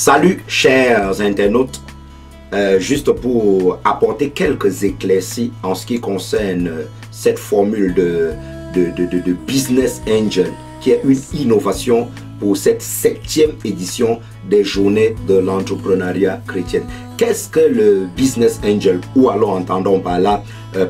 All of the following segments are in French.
Salut chers internautes, juste pour apporter quelques éclaircies en ce qui concerne cette formule de Business Angel qui est une innovation pour cette 7e édition des journées de l'entrepreneuriat chrétien. Qu'est-ce que le Business Angel, ou alors entendons par là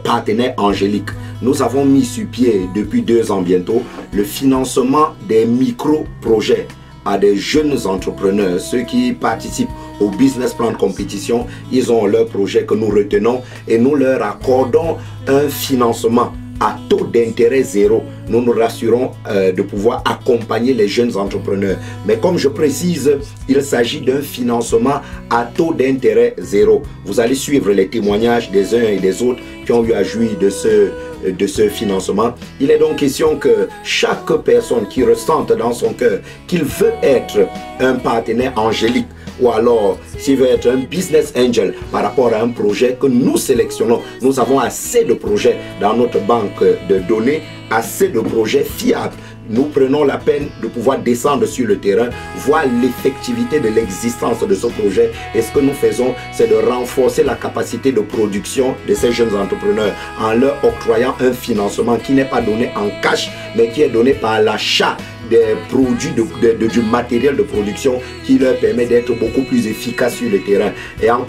partenaire angélique? Nous avons mis sur pied depuis 2 ans bientôt le financement des micro-projets à des jeunes entrepreneurs. Ceux qui participent au business plan de compétition, ils ont leur projet que nous retenons et nous leur accordons un financement à taux d'intérêt zéro. Nous nous rassurons de pouvoir accompagner les jeunes entrepreneurs. Mais comme je précise, il s'agit d'un financement à taux d'intérêt zéro. Vous allez suivre les témoignages des uns et des autres qui ont eu à jouir de ce financement. Il est donc question que chaque personne qui ressente dans son cœur qu'il veut être un partenaire angélique, ou alors s'il veut être un business angel par rapport à un projet que nous sélectionnons. Nous avons assez de projets dans notre banque de données, assez de projets fiables. Nous prenons la peine de pouvoir descendre sur le terrain, voir l'effectivité de l'existence de ce projet. Et ce que nous faisons, c'est de renforcer la capacité de production de ces jeunes entrepreneurs en leur octroyant un financement qui n'est pas donné en cash, mais qui est donné par l'achat des produits, du matériel de production qui leur permet d'être beaucoup plus efficaces sur le terrain. Et en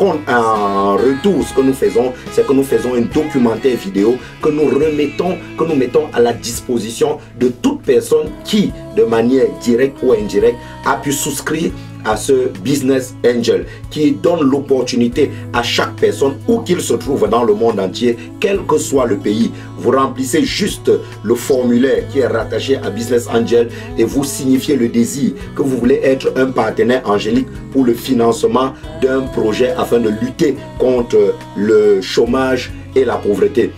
retour, ce que nous faisons, c'est que nous faisons un documentaire vidéo que nous mettons à la disposition de toute personne qui, de manière directe ou indirecte, a pu souscrire à ce Business Angel qui donne l'opportunité à chaque personne où qu'il se trouve dans le monde entier, quel que soit le pays. Vous remplissez juste le formulaire qui est rattaché à Business Angel et vous signifiez le désir que vous voulez être un partenaire angélique pour le financement d'un projet afin de lutter contre le chômage et la pauvreté.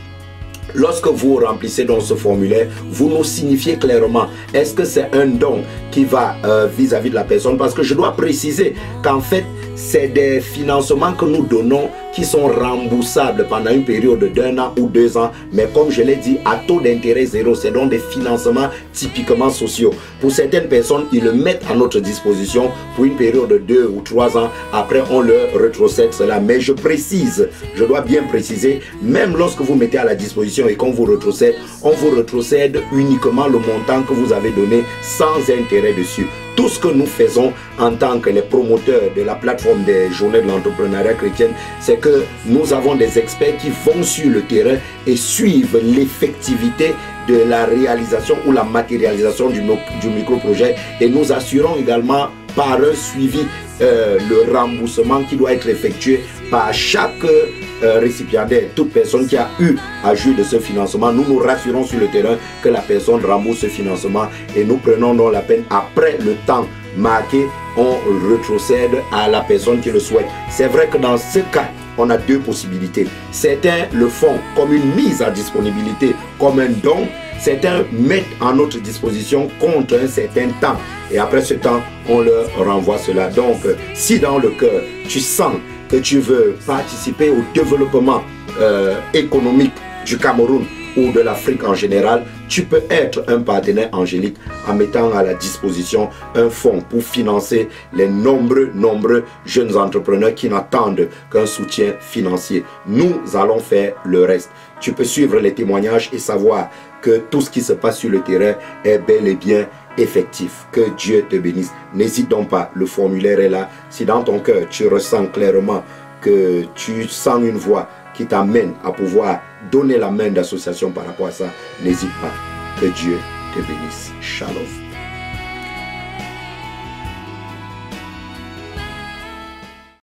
Lorsque vous remplissez dans ce formulaire, vous nous signifiez clairement est-ce que c'est un don qui va vis-à-vis de la personne, parce que je dois préciser qu'en fait c'est des financements que nous donnons qui sont remboursables pendant une période d'1 an ou 2 ans, mais comme je l'ai dit, à taux d'intérêt zéro. C'est donc des financements typiquement sociaux. Pour certaines personnes, ils le mettent à notre disposition pour une période de 2 ou 3 ans. Après, on leur rétrocède cela. Mais je précise, je dois bien préciser, même lorsque vous mettez à la disposition et qu'on vous rétrocède, on vous rétrocède uniquement le montant que vous avez donné sans intérêt dessus. Tout ce que nous faisons en tant que les promoteurs de la plateforme des journées de l'entrepreneuriat chrétien, c'est que nous avons des experts qui vont sur le terrain et suivent l'effectivité de la réalisation ou la matérialisation du micro-projet, et nous assurons également par un suivi le remboursement qui doit être effectué par chaque récipiendaire. Toute personne qui a eu à jouir de ce financement, nous nous rassurons sur le terrain que la personne rembourse ce financement et nous prenons donc la peine, après le temps marqué, on rétrocède à la personne qui le souhaite. C'est vrai que dans ce cas, on a 2 possibilités. Certains le font comme une mise à disponibilité, comme un don. Certains mettent en notre disposition contre un certain temps. Et après ce temps, on leur renvoie cela. Donc, si dans le cœur, tu sens que tu veux participer au développement économique du Cameroun ou de l'Afrique en général, tu peux être un partenaire angélique en mettant à la disposition un fonds pour financer les nombreux jeunes entrepreneurs qui n'attendent qu'un soutien financier. Nous allons faire le reste. Tu peux suivre les témoignages et savoir que tout ce qui se passe sur le terrain est bel et bien effectif. Que Dieu te bénisse. N'hésite donc pas, le formulaire est là. Si dans ton cœur tu ressens clairement que tu sens une voix qui t'amène à pouvoir donner la main d'association par rapport à ça, n'hésite pas. Que Dieu te bénisse. Shalom.